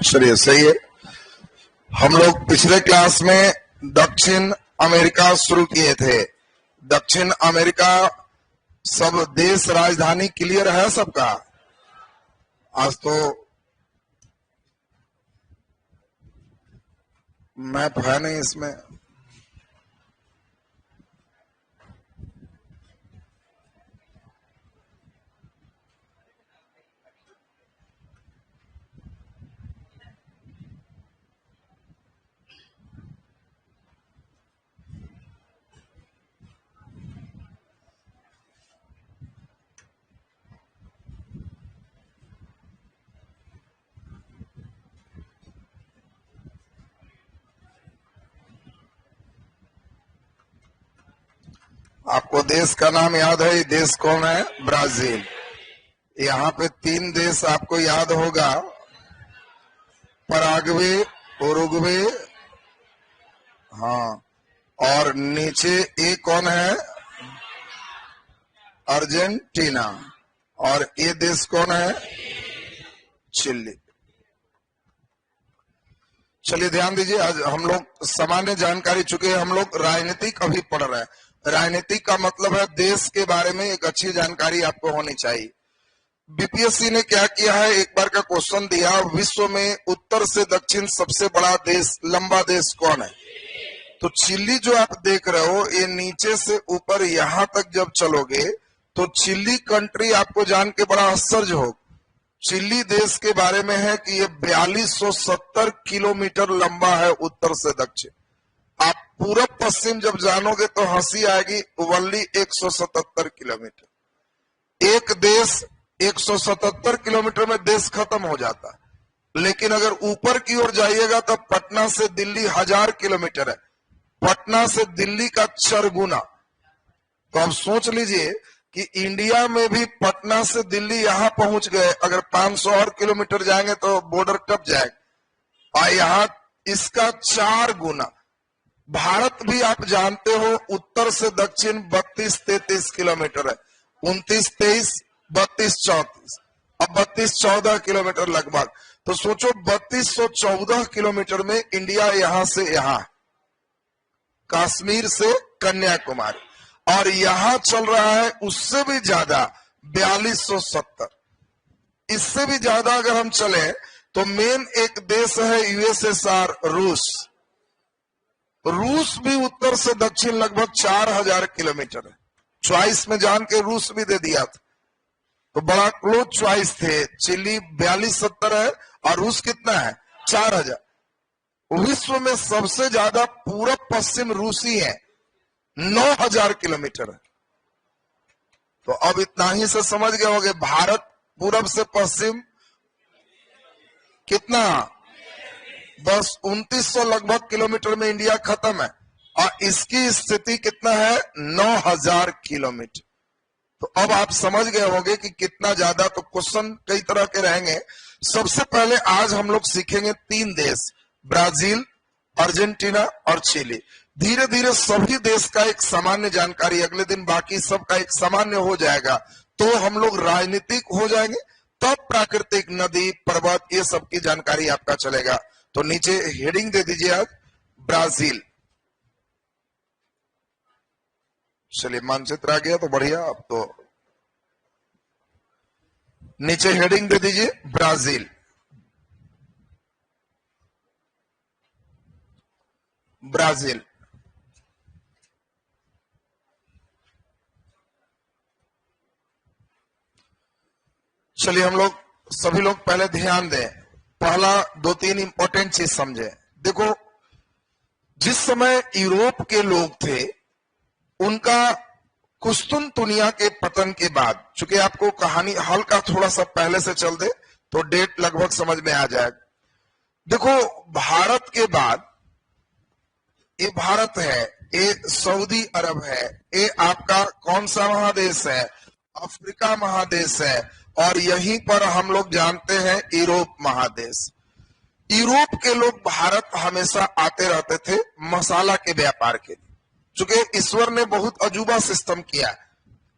चलिए सही है। हम लोग पिछले क्लास में दक्षिण अमेरिका शुरू किए थे। दक्षिण अमेरिका सब देश राजधानी क्लियर है सबका? आज तो मैप है नहीं इसमें। आपको देश का नाम याद है? ये देश कौन है? ब्राजील। यहाँ पे 3 देश आपको याद होगा, पराग्वे, उरुग्वे, हाँ, और नीचे एक कौन है? अर्जेंटीना। और ये देश कौन है? चिली। चलिए ध्यान दीजिए, आज हम लोग सामान्य जानकारी चुके हैं, हम लोग राजनीतिक अभी पढ़ रहे हैं। राजनीतिक का मतलब है देश के बारे में एक अच्छी जानकारी आपको होनी चाहिए। बीपीएससी ने क्या किया है, एक बार का क्वेश्चन दिया, विश्व में उत्तर से दक्षिण सबसे बड़ा देश, लंबा देश कौन है? तो चिली जो आप देख रहे हो, ये नीचे से ऊपर यहां तक जब चलोगे तो चिली कंट्री आपको जान के बड़ा आश्चर्य हो। चिली देश के बारे में है कि ये 4270 किलोमीटर लंबा है उत्तर से दक्षिण। आप पूरब पश्चिम जब जानोगे तो हंसी आएगी, ओनली 177 किलोमीटर। एक देश 177 किलोमीटर में देश खत्म हो जाता है। लेकिन अगर ऊपर की ओर जाइएगा तो पटना से दिल्ली 1000 किलोमीटर है, पटना से दिल्ली का 4 गुना। तो अब सोच लीजिए कि इंडिया में भी पटना से दिल्ली यहां पहुंच गए, अगर 500 और किलोमीटर जाएंगे तो बॉर्डर टप जाएगा, और यहां इसका 4 गुना। भारत भी आप जानते हो उत्तर से दक्षिण 32-33 किलोमीटर है, 29-23, 32-34, अब 32-14 किलोमीटर लगभग। तो सोचो 3214 किलोमीटर में इंडिया यहां से यहां, कश्मीर से कन्याकुमारी, और यहां चल रहा है उससे भी ज्यादा 4270। इससे भी ज्यादा अगर हम चले तो मेन एक देश है यूएसएसआर, रूस। रूस भी उत्तर से दक्षिण लगभग 4000 किलोमीटर है। चॉइस में जान के रूस भी दे दिया था, तो बड़ा क्लोज चॉइस थे। चिली 4270 है और रूस कितना है? 4000। विश्व में सबसे ज्यादा पूरब पश्चिम रूसी है, 9000 किलोमीटर है। तो अब इतना ही से समझ गए होंगे, भारत पूरब से पश्चिम कितना? बस 2900 लगभग किलोमीटर में इंडिया खत्म है, और इसकी स्थिति कितना है? 9000 किलोमीटर। तो अब आप समझ गए होंगे कि कितना ज्यादा। तो क्वेश्चन कई तरह के रहेंगे। सबसे पहले आज हम लोग सीखेंगे 3 देश, ब्राजील, अर्जेंटीना और चिली। धीरे धीरे सभी देश का एक सामान्य जानकारी, अगले दिन बाकी सबका एक सामान्य हो जाएगा, तो हम लोग राजनीतिक हो जाएंगे, तब प्राकृतिक, नदी, पर्वत, ये सब की जानकारी आपका चलेगा। तो नीचे हेडिंग दे दीजिए आज ब्राजील। चलिए मानचित्र आ गया तो बढ़िया। अब तो नीचे हेडिंग दे दीजिए ब्राजील। ब्राजील चलिए हम लोग सभी लोग पहले ध्यान दें, पहला 2-3 इंपॉर्टेंट चीज समझे। देखो, जिस समय यूरोप के लोग थे, उनका कुस्तुनतुनिया के पतन के बाद, चूंकि आपको कहानी हल्का थोड़ा सा पहले से चल दे तो डेट लगभग समझ में आ जाएगा। देखो, भारत के बाद ये भारत है, ये सऊदी अरब है, ये आपका कौन सा महादेश है? अफ्रीका महादेश है, और यहीं पर हम लोग जानते हैं यूरोप महादेश। यूरोप के लोग भारत हमेशा आते रहते थे मसाला के व्यापार के लिए, चूंकि ईश्वर ने बहुत अजूबा सिस्टम किया।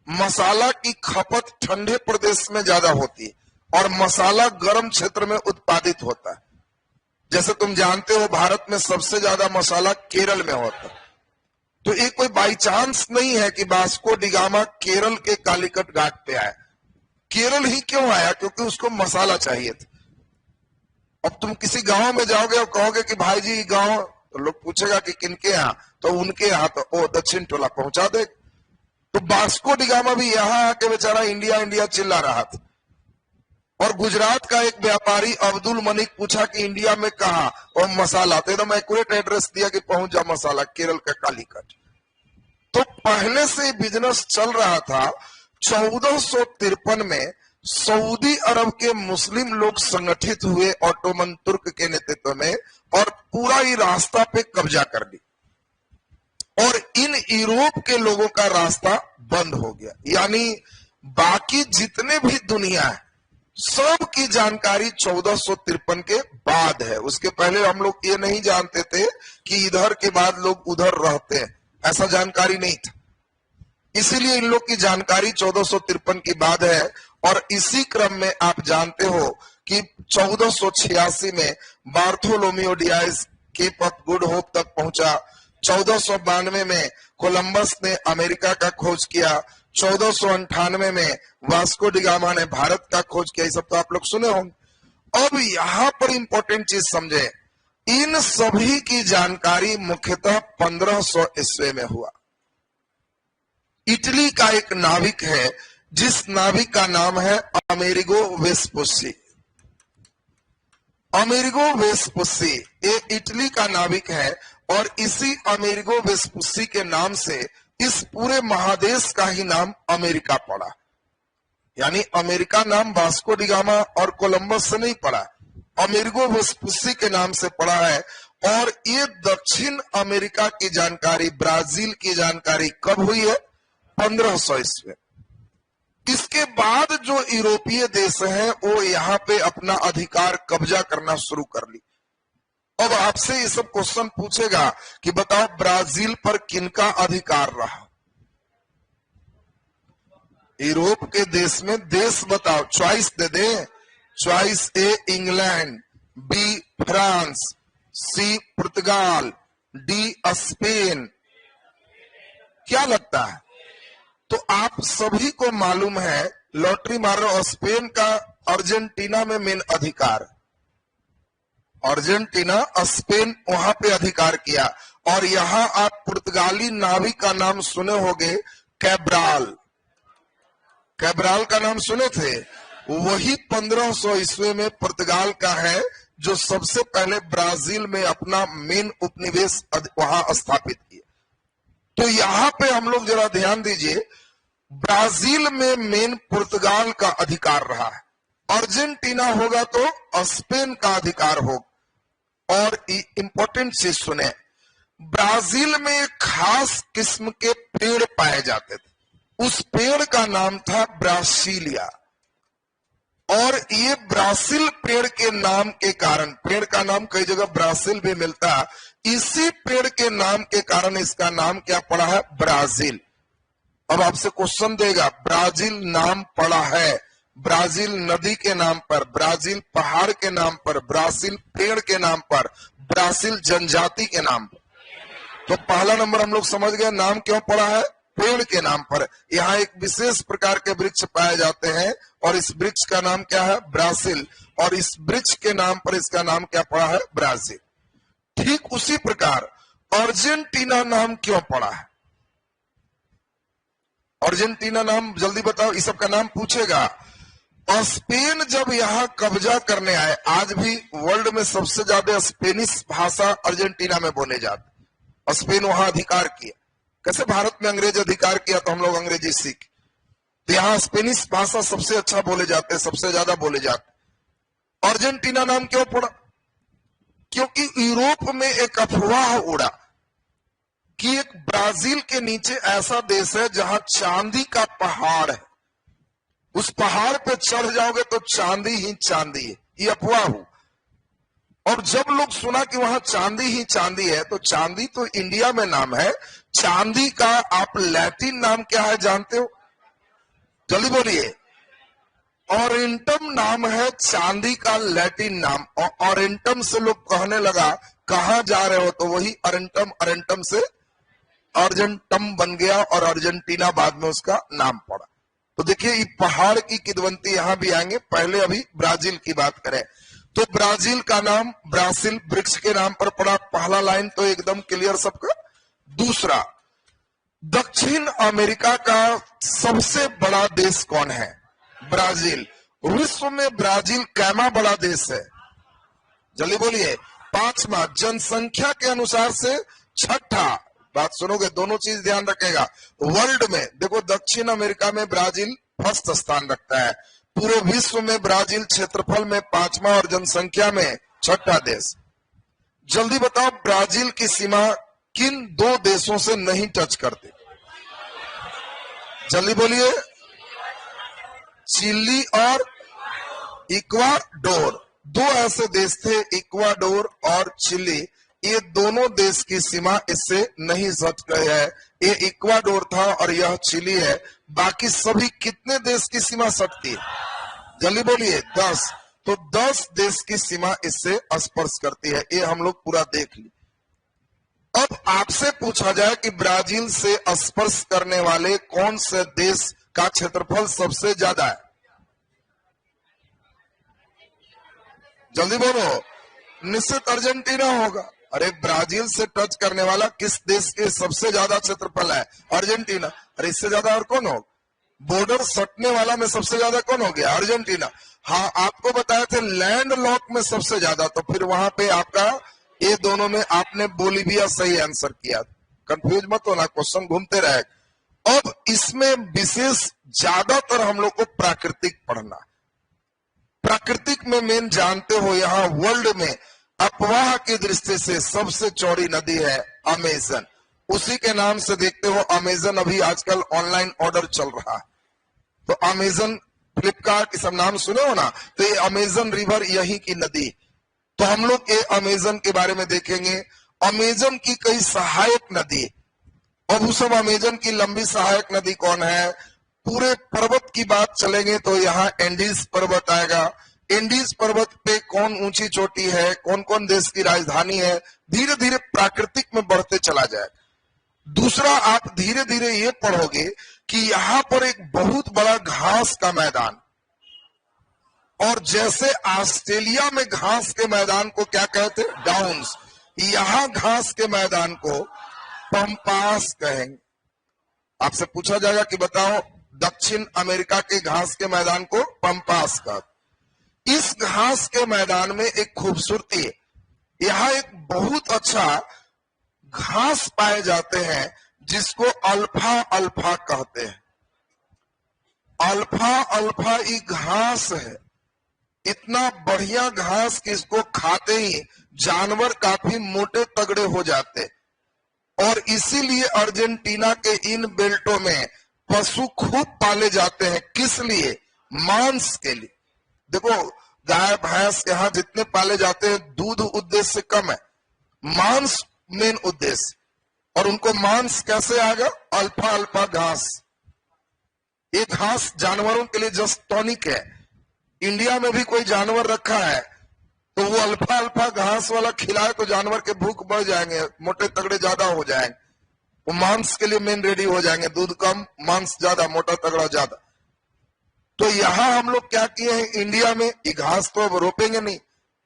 मसाला की खपत ठंडे प्रदेश में ज्यादा होती है और मसाला गर्म क्षेत्र में उत्पादित होता है। जैसे तुम जानते हो भारत में सबसे ज्यादा मसाला केरल में होता है। तो ये कोई बाई चांस नहीं है कि वास्को डी गामा केरल के कालीकट घाट पे आया। केरल ही क्यों आया? क्योंकि उसको मसाला चाहिए था। अब तुम किसी गांव में जाओगे और कहोगे कि भाई जी गांव, तो लोग पूछेगा कि किनके यहाँ, तो उनके यहाँ, तो ओ दक्षिण टोला पहुंचा दे। तो वास्को डी गामा भी यहाँ आके बेचारा इंडिया इंडिया चिल्ला रहा था। और गुजरात का एक व्यापारी अब्दुल मलिक पूछा कि इंडिया में कहा, और मसाला, तो एकदम एक्यूरेट एड्रेस दिया कि पहुंच जा मसाला, केरल का कालीकट। तो पहले से बिजनेस चल रहा था। 1453 में सऊदी अरब के मुस्लिम लोग संगठित हुए ऑटोमन तुर्क के नेतृत्व में, और पूरा ही रास्ता पे कब्जा कर ली, और इन यूरोप के लोगों का रास्ता बंद हो गया। यानी बाकी जितने भी दुनिया है सब की जानकारी 1453 के बाद है। उसके पहले हम लोग ये नहीं जानते थे कि इधर के बाद लोग उधर रहते हैं, ऐसा जानकारी नहीं था। इसीलिए इन लोग की जानकारी 1453 के बाद है। और इसी क्रम में आप जानते हो कि 1486 में Bartolomeu Dias Cape of Good Hope तक पहुंचा। 1492 में कोलंबस ने अमेरिका का खोज किया। 1498 में वास्को डी गामा ने भारत का खोज किया। ये सब तो आप लोग सुने होंगे। अब यहां पर इंपॉर्टेंट चीज समझे, इन सभी की जानकारी मुख्यतः 1500 ईस्वी में हुआ। इटली का एक नाविक है जिस नाविक का नाम है अमेरिगो वेस्पुसी। अमेरिगो वेस्पुसी ये इटली का नाविक है, और इसी अमेरिगो वेस्पुसी के नाम से इस पूरे महादेश का ही नाम अमेरिका पड़ा। यानी अमेरिका नाम वास्को डी गामा और कोलंबस से नहीं पड़ा, अमेरिगो वेस्पुसी के नाम से पड़ा है। और ये दक्षिण अमेरिका की जानकारी, ब्राजील की जानकारी कब हुई है? 1500 ईस्वी। इसके बाद जो यूरोपीय देश हैं वो यहाँ पे अपना अधिकार कब्जा करना शुरू कर ली। अब आपसे ये सब क्वेश्चन पूछेगा कि बताओ ब्राजील पर किनका अधिकार रहा? यूरोप के देश में देश बताओ, चॉइस दे दे। Choice A England, B France, C Portugal, D Spain. क्या लगता है? तो आप सभी को मालूम है, लॉटरी मारो, स्पेन का अर्जेंटीना में मेन अधिकार। अर्जेंटीना स्पेन वहां पे अधिकार किया। और यहां आप पुर्तगाली नाविक का नाम सुने होंगे, कैब्राल। कैब्राल का नाम सुने थे? वही 1500 ईस्वी में पुर्तगाल का है जो सबसे पहले ब्राजील में अपना मेन उपनिवेश वहां स्थापित किया। तो यहां पे हम लोग जरा ध्यान दीजिए, ब्राजील में मेन पुर्तगाल का अधिकार रहा है, अर्जेंटीना होगा तो स्पेन का अधिकार होगा। और इंपॉर्टेंट चीज सुने, ब्राजील में एक खास किस्म के पेड़ पाए जाते थे, उस पेड़ का नाम था ब्रासीलिया। और ये ब्रासील पेड़ के नाम के कारण, पेड़ का नाम कई जगह ब्राजील भी मिलता है, इसी पेड़ के नाम के कारण इसका नाम क्या पड़ा है? ब्राजील। अब आपसे क्वेश्चन देगा, ब्राजील नाम पड़ा है ब्राजील नदी के नाम पर, ब्राजील पहाड़ के नाम पर, ब्राजील पेड़ के नाम पर, ब्राजील जनजाति के नाम पर। तो पहला नंबर हम लोग समझ गए, नाम क्यों पड़ा है? पेड़ के नाम पर। यहाँ एक विशेष प्रकार के वृक्ष पाए जाते हैं और इस वृक्ष का नाम क्या है? ब्राजील। और इस वृक्ष के नाम पर इसका नाम क्या पड़ा है? ब्राजील। ठीक उसी प्रकार अर्जेंटीना नाम क्यों पड़ा है? अर्जेंटीना नाम जल्दी बताओ, इस सब का नाम पूछेगा। स्पेन जब यहाँ कब्जा करने आए, आज भी वर्ल्ड में सबसे ज्यादा स्पेनिश भाषा अर्जेंटीना में बोले जाते। स्पेन वहां अधिकार किया। कैसे भारत में अंग्रेज अधिकार किया तो हम लोग अंग्रेजी सीख, तो यहाँ स्पेनिश भाषा सबसे अच्छा बोले जाते, सबसे ज्यादा बोले जाते। अर्जेंटीना नाम क्यों पड़ा? क्योंकि यूरोप में एक अफवाह उड़ा कि एक ब्राजील के नीचे ऐसा देश है जहां चांदी का पहाड़ है, उस पहाड़ पे चढ़ जाओगे तो चांदी ही चांदी है। ये अफवाह हो। और जब लोग सुना कि वहां चांदी ही चांदी है, तो चांदी तो इंडिया में नाम है, चांदी का आप लैटिन नाम क्या है जानते हो? जल्दी बोलिए। ओरिएंटम नाम है चांदी का लैटिन नाम, और ओरिएंटम से लोग कहने लगा कहां जा रहे हो, तो वही अरेंटम, अरेंटम से अर्जेंटम बन गया और अर्जेंटीना बाद में उसका नाम पड़ा। तो देखिए ये पहाड़ की किदवंती यहां भी आएंगे। पहले अभी ब्राजील की बात करें तो ब्राजील का नाम ब्राजील वृक्ष के नाम पर पड़ा। पहला लाइन तो एकदम क्लियर सबका। दूसरा, दक्षिण अमेरिका का सबसे बड़ा देश कौन है? ब्राजील। विश्व में ब्राजील कैमा बड़ा देश है? जल्दी बोलिए। पांचवा, जनसंख्या के अनुसार से छठा। बात सुनोगे, दोनों चीज ध्यान रखेगा। वर्ल्ड में देखो, दक्षिण अमेरिका में ब्राजील फर्स्ट स्थान रखता है। पूरे विश्व में ब्राजील क्षेत्रफल में पांचवा और जनसंख्या में छठा देश। जल्दी बताओ, ब्राजील की सीमा किन दो देशों से नहीं टच करती? जल्दी बोलिए। चिली और इक्वाडोर, दो ऐसे देश थे, इक्वाडोर और चिली। ये दोनों देश की सीमा इससे नहीं सट गए है। ये इक्वाडोर था और यह चिली है। बाकी सभी कितने देश की सीमा सटती है? जल्दी बोलिए। 10। तो 10 देश की सीमा इससे स्पर्श करती है। ये हम लोग पूरा देख ली। अब आपसे पूछा जाए कि ब्राजील से स्पर्श करने वाले कौन से देश का क्षेत्रफल सबसे ज्यादा है? जल्दी बोलो। निश्चित अर्जेंटीना होगा। अरे ब्राजील से टच करने वाला किस देश के सबसे ज्यादा क्षेत्रफल है? अर्जेंटीना। अरे इससे ज्यादा और कौन हो? बॉर्डर सटने वाला में सबसे ज्यादा कौन हो गया? अर्जेंटीना। हाँ, आपको बताए थे लैंड लॉक में सबसे ज्यादा, तो फिर वहां पे आपका ये दोनों में आपने बोलीविया सही आंसर किया। कंफ्यूज मत होना, क्वेश्चन घूमते रहे। अब इसमें विशेष ज्यादातर हम लोग को प्राकृतिक पढ़ना। प्राकृतिक में मेन जानते हो, यहाँ वर्ल्ड में अफवाह की दृष्टि से सबसे चौड़ी नदी है अमेजन। उसी के नाम से देखते हो अमेजन अभी आजकल ऑनलाइन ऑर्डर चल रहा है। तो अमेजन, फ्लिपकार्ट, सब नाम सुने हो ना? तो ये अमेजन रिवर यही की नदी। तो हम लोग ये अमेजन के बारे में देखेंगे। अमेजन की कई सहायक नदी। अब उस अमेजन की लंबी सहायक नदी कौन है? पूरे पर्वत की बात चलेंगे तो यहाँ एंडीज पर्वत आएगा। एंडीज पर्वत पे कौन ऊंची चोटी है, कौन कौन देश की राजधानी है, धीरे धीरे प्राकृतिक में बढ़ते चला जाए। दूसरा, आप धीरे धीरे ये पढ़ोगे कि यहाँ पर एक बहुत बड़ा घास का मैदान, और जैसे ऑस्ट्रेलिया में घास के मैदान को क्या कहते? डाउन्स। यहाँ घास के मैदान को पंपास कहेंगे। आपसे पूछा जाएगा कि बताओ दक्षिण अमेरिका के घास के मैदान को पंपास कहते। इस घास के मैदान में एक खूबसूरती है, यहाँ एक बहुत अच्छा घास पाए जाते हैं जिसको अल्फा अल्फा कहते हैं। अल्फा अल्फा ये घास है, इतना बढ़िया घास कि इसको खाते ही जानवर काफी मोटे तगड़े हो जाते। और इसीलिए अर्जेंटीना के इन बेल्टों में पशु खूब पाले जाते हैं। किस लिए? मांस के लिए। देखो, गाय भैंस यहाँ जितने पाले जाते हैं दूध उद्देश्य से कम है, मांस मेन उद्देश्य। और उनको मांस कैसे आएगा? अल्फा अल्फा घास। ये घास जानवरों के लिए जस्ट टॉनिक है। इंडिया में भी कोई जानवर रखा है तो वो अल्फा अल्फा घास वाला खिलाए तो जानवर के भूख बढ़ जाएंगे, मोटे तगड़े ज्यादा हो जाएंगे। वो मांस के लिए मेन रेडी हो जाएंगे। दूध कम, मांस ज्यादा, मोटा तगड़ा ज्यादा। तो यहाँ हम लोग क्या किए हैं इंडिया में, ये घास तो अब रोपेंगे नहीं,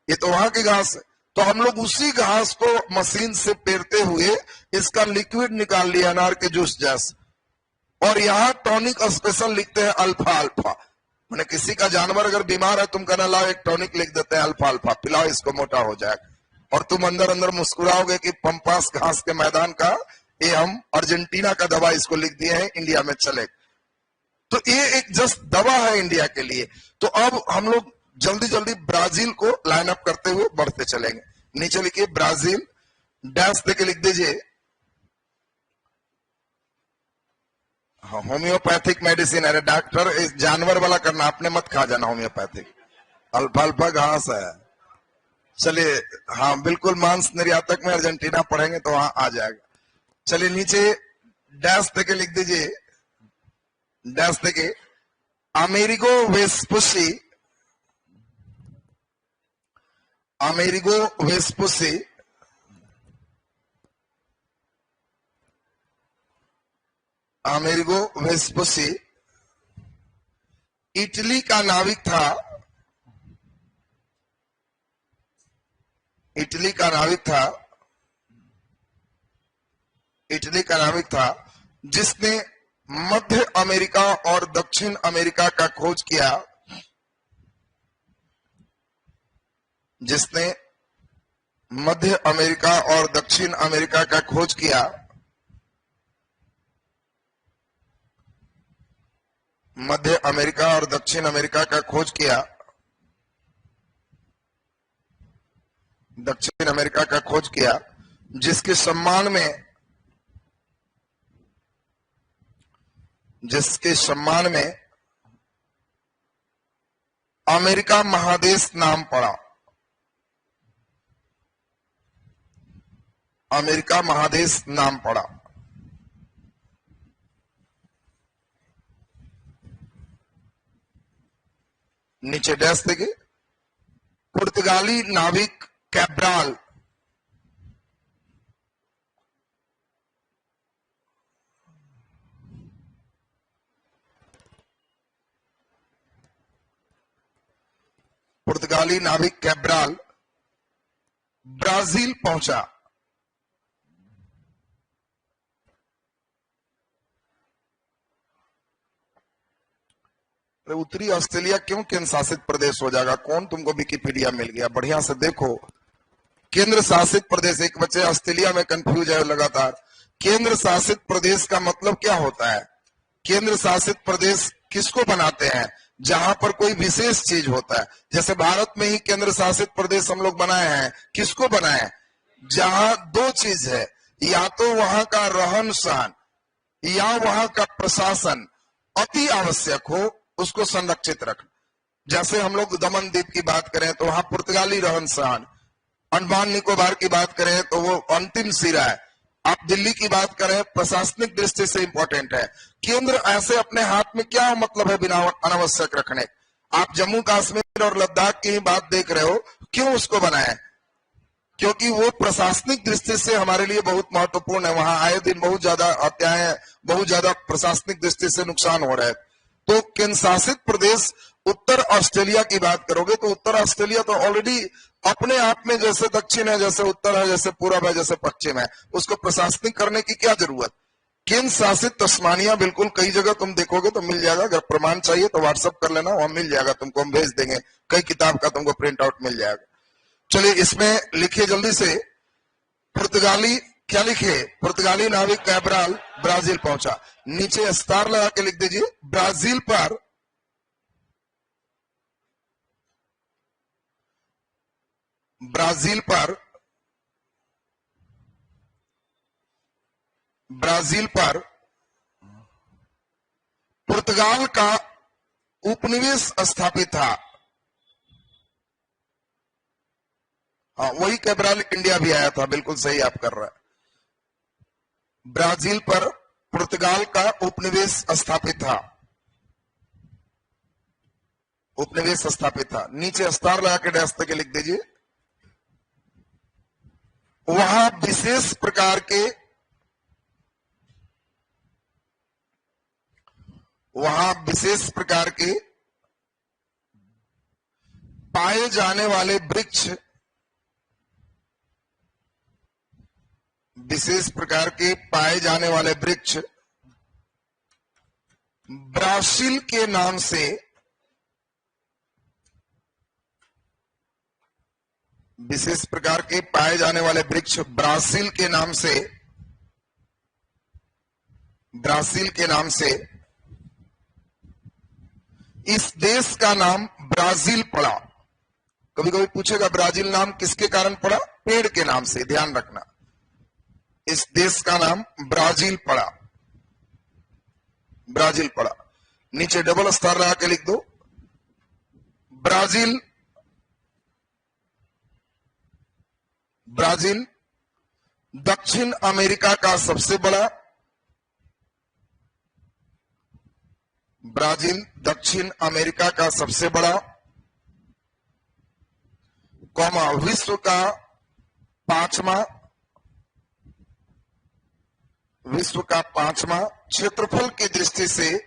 ये तो वहां की घास है। तो हम लोग उसी घास को मशीन से पेरते हुए इसका लिक्विड निकाल लिया अनार के जूस जैसा। और यहाँ टॉनिक स्पेशल लिखते हैं अल्फा अल्फा। मैंने किसी का जानवर अगर बीमार है, तुम कहना लाओ एक टॉनिक लिख देते हैं अल्फा अल्फा, पिलाओ इसको, मोटा हो जाएगा। और तुम अंदर अंदर मुस्कुराओगे कि पंपास घास के मैदान का ये हम अर्जेंटीना का दवा इसको लिख दिए हैं, इंडिया में चलेगा। तो ये एक जस्ट दवा है इंडिया के लिए। तो अब हम लोग जल्दी जल्दी ब्राजील को लाइन अप करते हुए बढ़ते चलेंगे। नीचे लिखिए ब्राजील, डैश देके लिख दीजिए होम्योपैथिक मेडिसिन। अरे डॉक्टर, इस जानवर वाला करना, आपने मत खा जाना होम्योपैथिक। अल्फा अल्फा घास है। चलिए, हाँ बिल्कुल, मांस निर्यातक में अर्जेंटीना पढ़ेंगे तो वहां आ जाएगा। चलिए नीचे डैश देके लिख दीजिए, डैश देके Amerigo Vespucci, Amerigo Vespucci Amerigo Vespucci Italy का नाविक था, इटली का नाविक था, इटली का नाविक था जिसने मध्य अमेरिका और दक्षिण अमेरिका का खोज किया, जिसने मध्य अमेरिका और दक्षिण अमेरिका का खोज किया। मध्य अमेरिका और दक्षिण अमेरिका का खोज किया, दक्षिण अमेरिका का खोज किया, जिसके सम्मान में अमेरिका महादेश नाम पड़ा, अमेरिका महादेश नाम पड़ा। नीचे डैश देखिए, पुर्तगाली नाविक कैब्राल, पुर्तगाली नाविक कैब्राल ब्राजील पहुंचा। उत्तरी ऑस्ट्रेलिया क्यों केंद्र शासित प्रदेश हो जाएगा? कौन तुमको विकिपीडिया मिल गया? बढ़िया से देखो, केंद्र शासित प्रदेश। एक बच्चे ऑस्ट्रेलिया में कंफ्यूज है लगातार। केंद्र शासित प्रदेश का मतलब क्या होता है? केंद्र शासित प्रदेश किसको बनाते हैं? जहां पर कोई विशेष चीज होता है। जैसे भारत में ही केंद्र शासित प्रदेश हम लोग बनाए हैं, किसको बनाए? जहां दो चीज है, या तो वहां का रहन सहन या वहां का प्रशासन अति आवश्यक हो, उसको संरक्षित रखना। जैसे हम लोग दमन द्वीप की बात करें तो वहां पुर्तगाली रहन सहन, अंडमान निकोबार की बात करें तो वो अंतिम सिरा है, आप दिल्ली की बात करें प्रशासनिक दृष्टि से इंपॉर्टेंट है। केंद्र ऐसे अपने हाथ में क्या मतलब है बिना अनावश्यक रखने? आप जम्मू कश्मीर और लद्दाख की ही बात देख रहे हो, क्यों उसको बनाए? क्योंकि वो प्रशासनिक दृष्टि से हमारे लिए बहुत महत्वपूर्ण है। वहां आए दिन बहुत ज्यादा हत्याएं, बहुत ज्यादा प्रशासनिक दृष्टि से नुकसान हो रहा है। तो केंद्र शासित प्रदेश उत्तर ऑस्ट्रेलिया की बात करोगे तो उत्तर ऑस्ट्रेलिया तो ऑलरेडी अपने आप में जैसे दक्षिण है, जैसे उत्तर है, जैसे पूरब है, जैसे पश्चिम है, उसको प्रशासनिक करने की क्या जरूरत? केंद्र शासित तस्मानिया बिल्कुल कई जगह तुम देखोगे तो मिल जाएगा। अगर प्रमाण चाहिए तो व्हाट्सएप कर लेना, वहां मिल जाएगा तुमको, हम भेज देंगे। कई किताब का तुमको प्रिंट आउट मिल जाएगा। चलिए इसमें लिखिए जल्दी से, पुर्तगाली क्या लिखे? पुर्तगाली नाविक कैब्राल ब्राजील पहुंचा। नीचे स्टार लगा के लिख दीजिए, ब्राजील पर पुर्तगाल का उपनिवेश स्थापित था। हाँ, वही कैब्राल इंडिया भी आया था, बिल्कुल सही आप कर रहे हैं। ब्राजील पर पुर्तगाल का उपनिवेश स्थापित था, उपनिवेश स्थापित था। नीचे स्टार लगा के डैश के लिख दीजिए, वहां विशेष प्रकार के पाए जाने वाले वृक्ष, विशेष प्रकार के पाए जाने वाले वृक्ष ब्रासील के नाम से, विशेष प्रकार के पाए जाने वाले वृक्ष ब्रासील के नाम से, ब्रासील के नाम से इस देश का नाम ब्राजील पड़ा। कभी कभी पूछेगा ब्राजील नाम किसके कारण पड़ा? पेड़ के नाम से, ध्यान रखना। इस देश का नाम ब्राजील पड़ा, ब्राजील पड़ा। नीचे डबल स्टार लगा के लिख दो, ब्राजील दक्षिण अमेरिका का सबसे बड़ा, ब्राजील दक्षिण अमेरिका का सबसे बड़ा, कॉमा विश्व का पांचवा क्षेत्रफल की दृष्टि से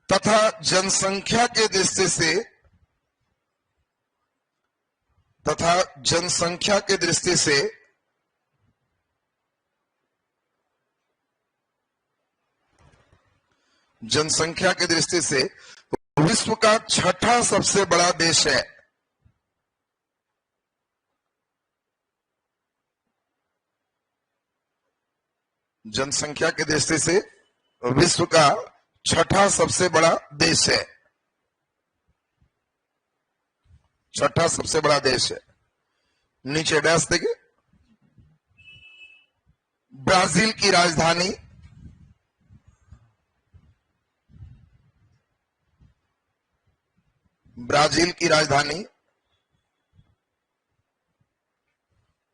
तथा जनसंख्या के दृष्टि से विश्व का छठा सबसे बड़ा देश है। जनसंख्या की दृष्टि से विश्व का छठा सबसे बड़ा देश है, छठा सबसे बड़ा देश है। नीचे डैश देखिए, ब्राजील की राजधानी,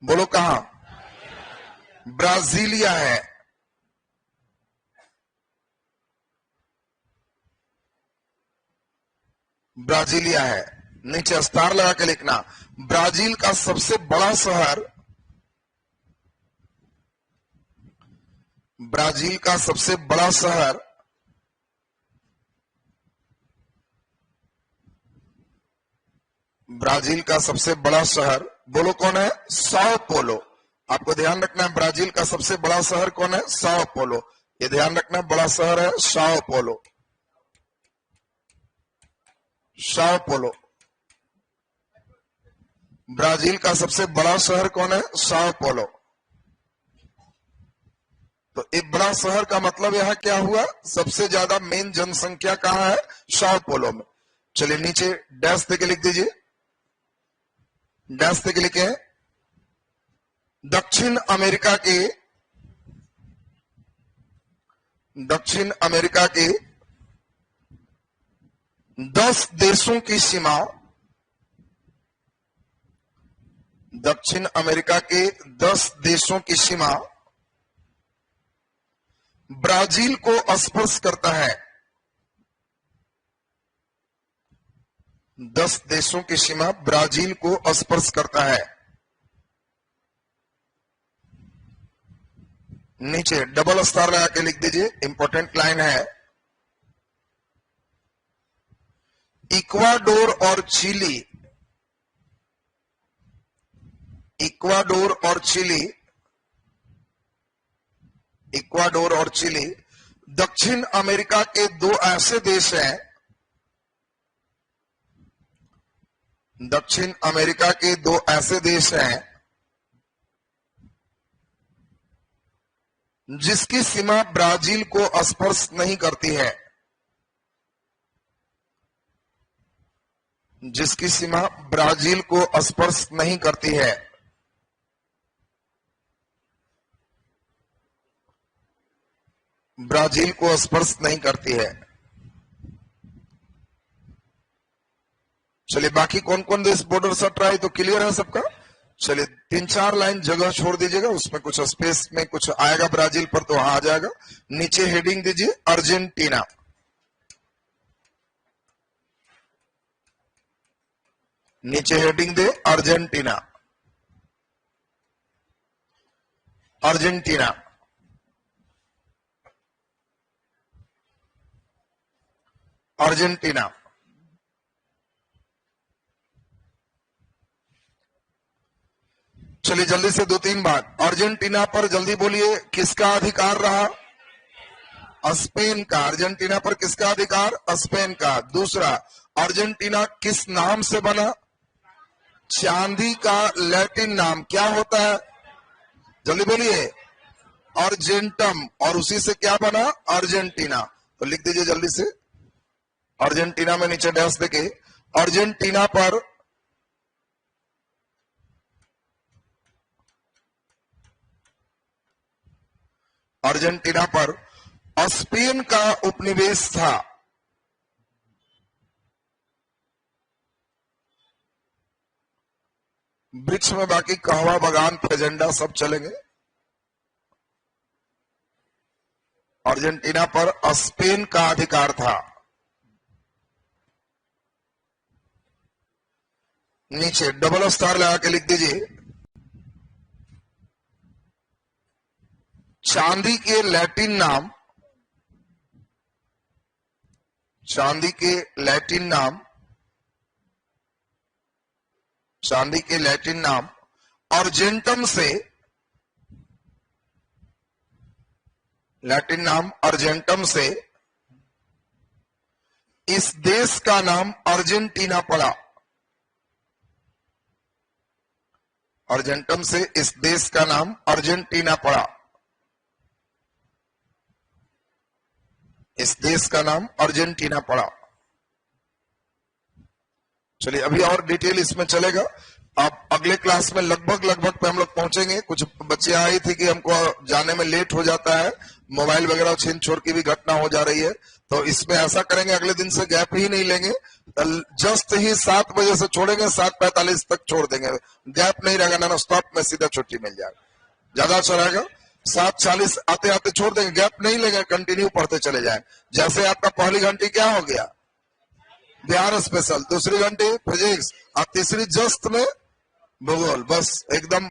बोलो कहां? ब्राजीलिया है। नीचे स्टार लगा के लिखना। ब्राजील का सबसे बड़ा शहर, बोलो कौन है? Sao Paulo. आपको ध्यान रखना है, ब्राजील का सबसे बड़ा शहर कौन है? Sao Paulo. ये ध्यान रखना, बड़ा शहर है साओ पोलो। ब्राजील का सबसे बड़ा शहर कौन है? Sao Paulo. तो एक बड़ा शहर का मतलब यहां क्या हुआ? सबसे ज्यादा मेन जनसंख्या कहां है? साओ पोलो में। चलिए नीचे डैश देके लिख दीजिए, डैश देके लिखे, दक्षिण अमेरिका के 10 देशों की सीमा, दक्षिण अमेरिका के 10 देशों की सीमा ब्राजील को स्पर्श करता है। 10 देशों की सीमा ब्राजील को स्पर्श करता है। नीचे डबल स्टार लगा के लिख दीजिए, इंपॉर्टेंट लाइन है। इक्वाडोर और चिली दक्षिण अमेरिका के दो ऐसे देश हैं, जिसकी सीमा ब्राजील को स्पर्श नहीं करती है। चलिए बाकी कौन कौन देश बॉर्डर सट रहा है तो क्लियर है सबका। चलिए 3-4 लाइन जगह छोड़ दीजिएगा, उसमें कुछ स्पेस में कुछ आएगा ब्राजील पर तो वहां आ जाएगा। नीचे हेडिंग दीजिए अर्जेंटीना। नीचे हेडिंग दे अर्जेंटीना। चलिए जल्दी से 2-3 बार। अर्जेंटीना पर जल्दी बोलिए, किसका अधिकार रहा? स्पेन का। अर्जेंटीना पर किसका अधिकार? स्पेन का। दूसरा, अर्जेंटीना किस नाम से बना? चांदी का लैटिन नाम क्या होता है? जल्दी बोलिए, अर्जेंटम। और उसी से क्या बना? अर्जेंटीना। तो लिख दीजिए जल्दी से, अर्जेंटीना में नीचे डैश देके, अर्जेंटीना पर स्पेन का उपनिवेश था। ब्रिक्स में बाकी कहवा बगान फेजेंडा सब चलेंगे। अर्जेंटीना पर स्पेन का अधिकार था। नीचे डबल स्टार लगा के लिख दीजिए, चांदी के लैटिन नाम, चांदी के लैटिन नाम, चांदी के लैटिन नाम अर्जेंटम से, लैटिन नाम अर्जेंटम से इस देश का नाम अर्जेंटीना पड़ा। अर्जेंटम से इस देश का नाम अर्जेंटीना पड़ा। इस देश का नाम अर्जेंटीना पड़ा। चलिए अभी और डिटेल इसमें चलेगा। आप अगले क्लास में लगभग पे हम लोग पहुंचेंगे। कुछ बच्चे आई थी कि हमको जाने में लेट हो जाता है, मोबाइल वगैरह छीन छोड़ की भी घटना हो जा रही है, तो इसमें ऐसा करेंगे अगले दिन से गैप ही नहीं लेंगे। जस्ट ही 7 बजे से छोड़ेंगे, 7:45 तक छोड़ देंगे। गैप नहीं रहेगा, नॉन स्टॉप में सीधा छुट्टी मिल जाएगा। ज्यादा अच्छा रहेगा। 7:40 आते आते छोड़ देंगे, गैप नहीं लेंगे, कंटिन्यू पढ़ते चले जाए। जैसे आपका पहली घंटी क्या हो गया, बिहार स्पेशल, दूसरी घंटी फिजिक्स और तीसरी जस्ट में भूगोल, बस एकदम